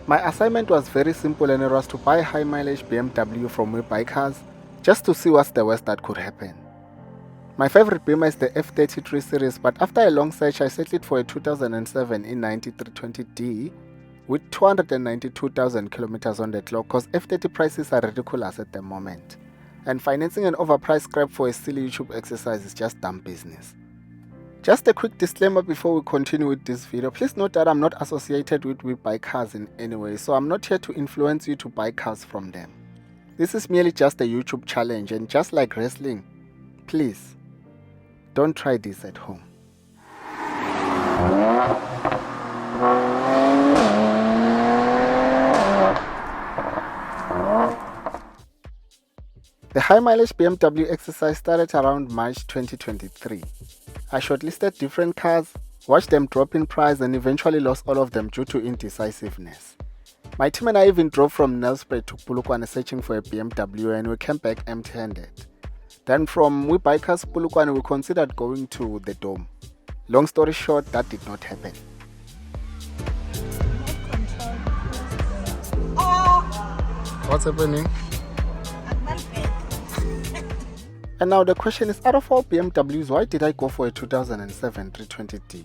My assignment was very simple and it was to buy a high mileage BMW from WeBuyCars just to see what's the worst that could happen. My favorite Beamer is the F33 series, but after a long search I settled for a 2007 E9320D with 292,000 kilometers on the clock cause F30 prices are ridiculous at the moment. And financing an overpriced scrap for a silly YouTube exercise is just dumb business. Just a quick disclaimer before we continue with this video. Please note that I'm not associated with WeBuyCars in any way, so I'm not here to influence you to buy cars from them. This is merely just a YouTube challenge, and just like wrestling, please don't try this at home. The high mileage BMW exercise started around March 2023. I shortlisted different cars, watched them drop in price and eventually lost all of them due to indecisiveness. My team and I even drove from Nelspruit to Polokwane searching for a BMW and we came back empty-handed. Then from WeBuyCars Polokwane we considered going to the Dome. Long story short, that did not happen. What's happening? And now the question is, out of all BMWs, why did I go for a 2007 320D?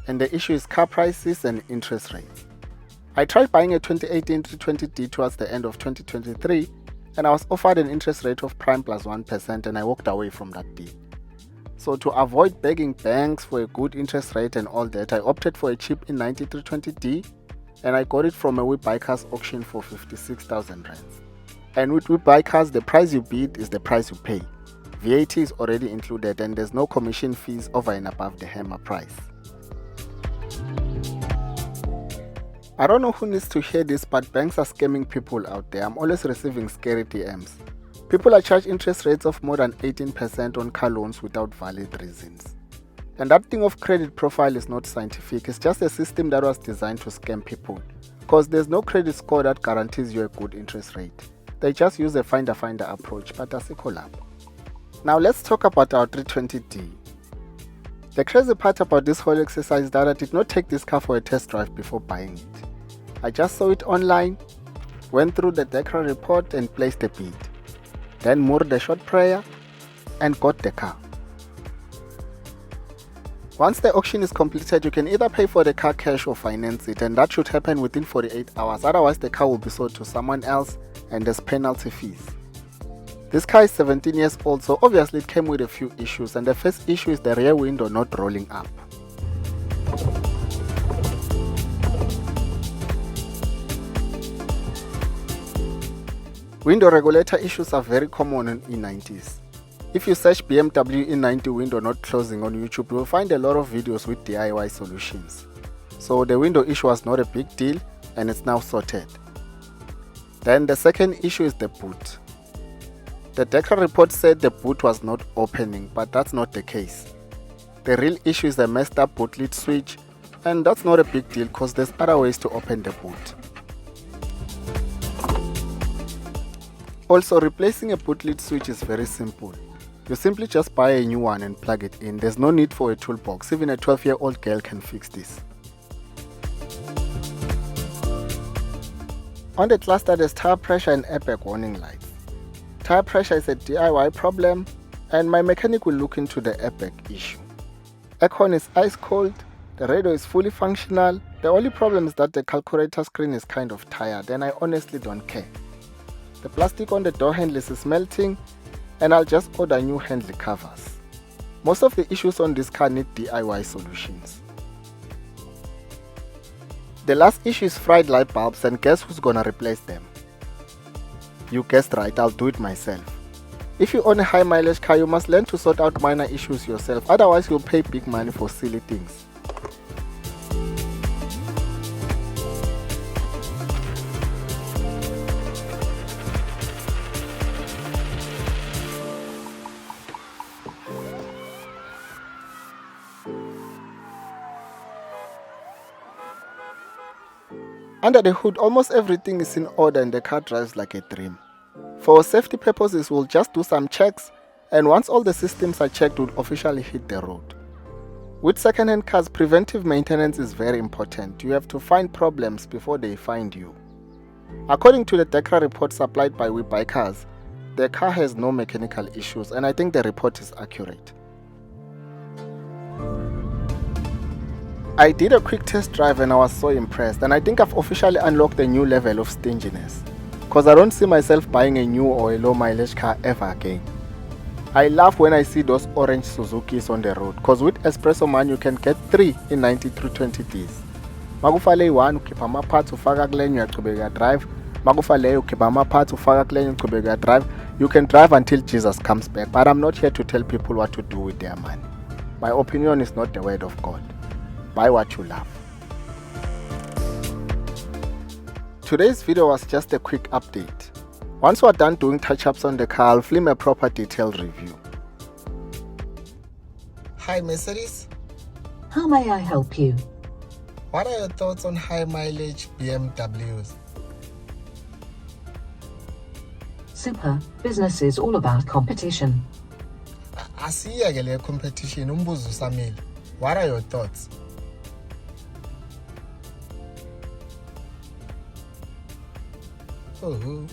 And the issue is car prices and interest rates. I tried buying a 2018 320D towards the end of 2023 and I was offered an interest rate of prime plus 1% and I walked away from that deal. So to avoid begging banks for a good interest rate and all that, I opted for a cheap E90 320D and I got it from a WeBuyCars auction for 56,000 rands. And with WeBuyCars, the price you bid is the price you pay. VAT is already included and there's no commission fees over and above the hammer price. I don't know who needs to hear this, but banks are scamming people out there. I'm always receiving scary DMs. People are charged interest rates of more than 18% on car loans without valid reasons. And that thing of credit profile is not scientific, it's just a system that was designed to scam people. Because there's no credit score that guarantees you a good interest rate. They just use a finder-finder approach, but that's a collab. Now let's talk about our 320D. The crazy part about this whole exercise is that I did not take this car for a test drive before buying it. I just saw it online, went through the DECRA report and placed a bid. Then moored a short prayer and got the car. Once the auction is completed, you can either pay for the car cash or finance it, and that should happen within 48 hours, otherwise the car will be sold to someone else and there's penalty fees. This car is 17 years old, so obviously it came with a few issues, and the first issue is the rear window not rolling up. Window regulator issues are very common on E90s. If you search BMW E90 window not closing on YouTube, you will find a lot of videos with DIY solutions. So the window issue was not a big deal and it's now sorted. Then the second issue is the boot. The DECRA report said the boot was not opening, but that's not the case. The real issue is the messed up boot lid switch, and that's not a big deal because there's other ways to open the boot. Also, replacing a boot lid switch is very simple. You simply just buy a new one and plug it in. There's no need for a toolbox. Even a 12-year-old girl can fix this. On the cluster, there's tire pressure and airbag warning lights. Tire pressure is a DIY problem and my mechanic will look into the airbag issue. Aircon is ice cold, the radio is fully functional. The only problem is that the calculator screen is kind of tired and I honestly don't care. The plastic on the door handles is melting and I'll just order new handle covers. Most of the issues on this car need DIY solutions. The last issue is fried light bulbs, and guess who's gonna replace them? You guessed right, I'll do it myself. If you own a high mileage car, you must learn to sort out minor issues yourself, otherwise you'll pay big money for silly things. Under the hood, almost everything is in order and the car drives like a dream. For safety purposes, we'll just do some checks, and once all the systems are checked, we'll officially hit the road. With second-hand cars, preventive maintenance is very important. You have to find problems before they find you. According to the DEKRA report supplied by WeBuyCars, the car has no mechanical issues, and I think the report is accurate. I did a quick test drive and I was so impressed, and I think I've officially unlocked a new level of stinginess, because I don't see myself buying a new or a low mileage car ever again. I laugh when I see those orange Suzukis on the road, because with Espresso Man you can get 3 in 9320Ds. Makufale 1 ukhipha ama-parts ufaka kule uyaqhubeka drive, makufale ukhipha ama-parts ufaka kule uqhubeka drive. You can drive until Jesus comes back, but I'm not here to tell people what to do with their money. My opinion is not the word of God. Buy what you love. Today's video was just a quick update. Once we're done doing touch-ups on the car, I'll film a proper detailed review. Hi Mercedes. How may I help you? What are your thoughts on high mileage BMWs? Super. Business is all about competition. Asiya le competition umbuzo usamile. What are your thoughts? Oh.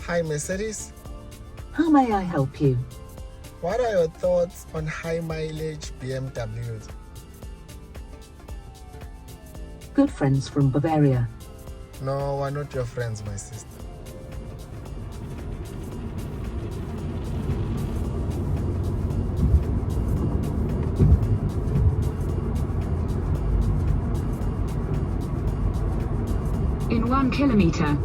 Hi Mercedes. How may I help you? What are your thoughts on high mileage BMWs? Good friends from Bavaria. No, we're not your friends, my sister. In 1 kilometer,